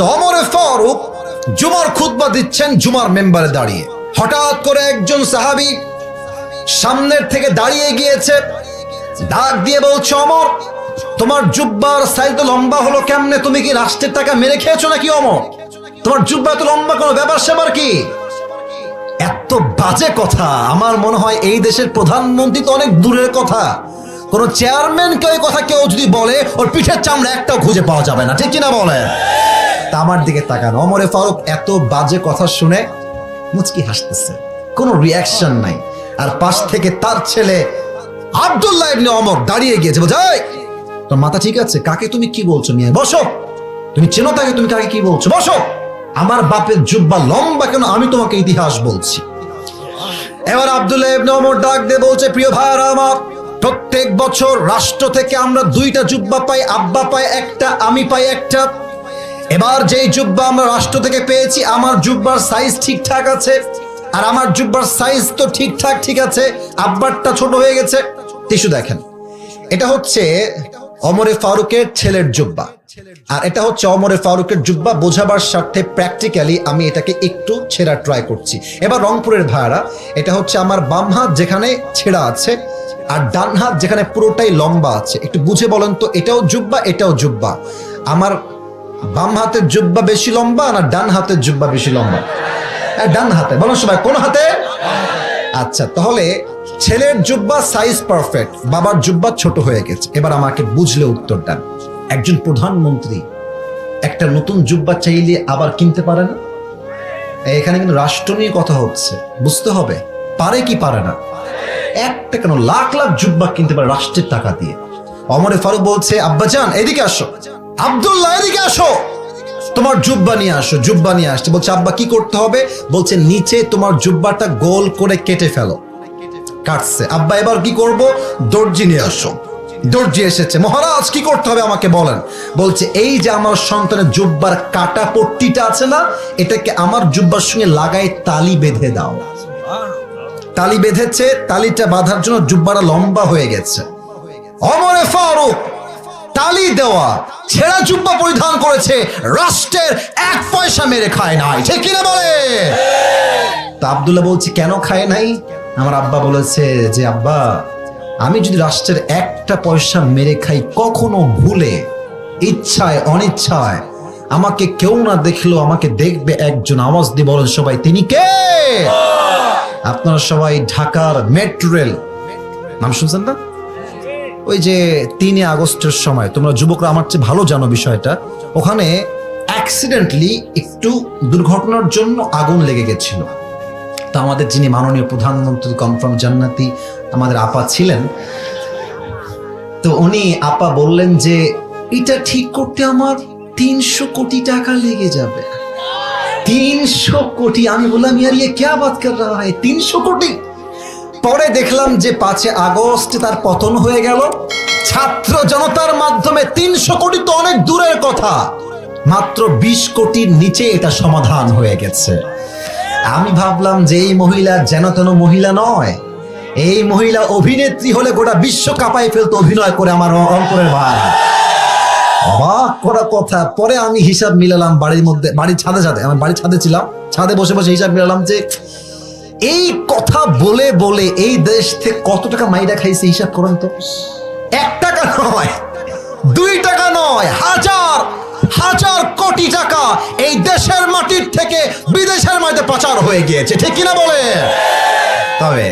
তো ওমরে ফারুক জুমার খুতবা দিচ্ছেন জুমার মেম্বারে দাঁড়িয়ে। হঠাৎ করে একজন সাহাবী সামনের থেকে দাঁড়িয়ে গিয়েছে, ডাক দিয়ে বলছে, ওমর, তোমার জুব্বার সাইজ তো লম্বা হলো কেমনে? তুমি কি রাষ্ট্রের টাকা মেরে খেয়েছো নাকি? ওমর, তোমার জুব্বা তো লম্বা, কোনো ব্যাপার স্যাপার কি? এত বাজে কথা! আমার মনে হয় এই দেশের প্রধানমন্ত্রী তো অনেক দূরের কথা, কোন চেয়ারম্যানকে ওই কথা কেউ যদি বলে ওর পিঠের চামড়া একটাও খুঁজে পাওয়া যাবে না, ঠিক কিনা বলে? তা আমার দিকে তাকান। ওমরে ফারুক এত বাজে কথা শুনে মুচকি হাসতেছে, কোনো রিয়াকশন নাই। আর পাশ থেকে তার ছেলে আব্দুল্লাহ ইবনে ওমর দাঁড়িয়ে গিয়েছে, বলছে, এই, তোর মাথা ঠিক আছে? কাকে তুমি কি বলছো? মিয়া বসো, তুমি চেনো তাকে, তুমি কাকে কি বলছো? বসো। আমার বাপের জুব্বা লম্বা কেন? আমি তোমাকে ইতিহাস বলছি। এবার আব্দুল্লাহ ইবনে ওমর ডাক দিয়ে বলছে, প্রিয় ভাইরা আমার, প্রত্যেক বছর রাষ্ট্র থেকে আমরা 2টা জুব্বা পাই, আব্বা পায় একটা, আমি পাই একটা। এবার যেই জুব্বা আমরা রাষ্ট্র থেকে পেয়েছি, আমার জুব্বার সাইজ ঠিকঠাক আছে, আর আমার জুব্বার সাইজ তো ঠিকঠাক ঠিক আছে, আব্বারটা ছোট হয়ে গেছে। টিস্যু দেখেন, এটা হচ্ছে ওমরে ফারুকের ছেলের জুব্বা, আর এটা হচ্ছে ওমরে ফারুকের জুব্বা। বোঝাবার স্বার্থে প্র্যাকটিক্যালি আমি এটাকে একটু ছেঁড়া ট্রাই করছি। এবার রংপুরের ভাইরা, এটা হচ্ছে আমার বাম হাত যেখানে ছেঁড়া আছে, আর ডান হাত যেখানে পুরোটাই লম্বা আছে। একটু বুঝে বলেন তো, এটাও জুব্বা, এটাও জুব্বা। আমার বাম হাতের জুব্বা বেশি লম্বা না ডান হাতের জুব্বা বেশি লম্বা? ডান হাতে। বলো সবাই, কোন হাতে? আচ্ছা, তাহলে ছেলের জুব্বা সাইজ পারফেক্ট, বাবার জুব্বা ছোট হয়ে গেছে। এবার আমাকে বুঝলে উত্তর দেন, একজন প্রধানমন্ত্রী একটা নতুন জুব্বা চাইলে আবার কিনতে পারে না? এখানে কিন্তু রাষ্ট্র নিয়ে কথা হচ্ছে, বুঝতে হবে। পারে কি পারে না? একটা কেন, লাখ লাখ জুব্বা কিনতে পারে রাষ্ট্রের টাকা দিয়ে। ওমরে ফারুক বলছে, আব্বাজান এদিকে আসো, আব্দুল্লাহ এদিকে আসো, তোমার জুব্বা নিয়ে আসো। জুব্বা নিয়ে আসছে। বলছে, আব্বা কি করতে হবে? বলছে, নিচে তোমার জুব্বাটা গোল করে কেটে ফেলো। কাটছে। আব্বা এবার কি করব? দর্জি নিয়ে আসো। দর্জি এসেছে। মহারাজ কি করতে হবে আমাকে বলেন? বলছে, এই যে আমার সন্তানের জুব্বার কাটা পট্টিটা আছে না, এটাকে আমার জুব্বার সঙ্গে লাগাই তালি বেঁধে দাও। তালি বেঁধেছে, তালিটা বাঁধার জন্য জুব্বাটা লম্বা হয়ে গেছে। ওমরে ফারুক তালি দেওয়া ছেঁড়া জুব্বা পরিধান করেছে, রাষ্ট্রের 1 পয়সা মেরে খায় নাই, ঠিক কিনা বলে? তা আব্দুল্লাহ বলছে, কেন খায় নাই? আমার আব্বা বলেছে যে, আব্বা, আমি যদি রাষ্ট্রের 1টা পয়সা মেরে খাই, কখনো ভুলে, ইচ্ছায় অনিচ্ছায়, আমাকে কেউ না দেখলেও আমাকে দেখবে একজন। আওয়াজ দিয়ে বলেন সবাই, তিনি কে? আপনারা সবাই ঢাকার মেট্রো রেল নাম শুনছেন না? ওই যে 3 আগস্টের সময়, তোমরা যুবকরা আমার চেয়ে ভালো জানো বিষয়টা, ওখানে অ্যাক্সিডেন্টলি একটু দুর্ঘটনার জন্য আগুন লেগে গেছিল। তা আমাদের যিনি মাননীয় প্রধানমন্ত্রী কনফার্ম জান্নাতি আমাদের আপা ছিলেন, তো উনি আপা বললেন যে এটা ঠিক করতে আমার 300 কোটি টাকা লেগে যাবে। 300 কোটি! আমি বললাম, ইয়ার ইয়ে ক্যা বাত কর রাহা হ্যায়, 300 কোটি? পরে দেখলাম যে 5 আগস্ট তার পতন হয়ে গেল ছাত্র জনতার মাধ্যমে। 300 কোটি তো অনেক দূরের কথা, মাত্র 20 কোটির নিচে এটা সমাধান হয়ে গেছে। আমি ভাবলাম যে এই মহিলা যেন তেন মহিলা নয়, এই মহিলা অভিনেত্রী হলে গোটা বিশ্ব কাঁপাই ফেলতো অভিনয় করে। আমার অঙ্কুরের ভাই, অবাক করা কথা। পরে আমি হিসাব মিলালাম বাড়ির মধ্যে, বাড়ির ছাদে আমি বাড়ির ছাদে ছিলাম, ছাদে বসে বসে হিসাব মিলালাম যে এই কথা বলে বলে এই দেশ থেকে কত টাকা মাইরা খাইছে, হিসাব করেন তো। 1 টাকা নয়, 2 টাকা নয়, হাজার হাজার কোটি টাকা এই দেশের মাটির থেকে বিদেশের মাটিতে পাচার হয়ে গিয়েছে, ঠিক কিনা বলে? তবে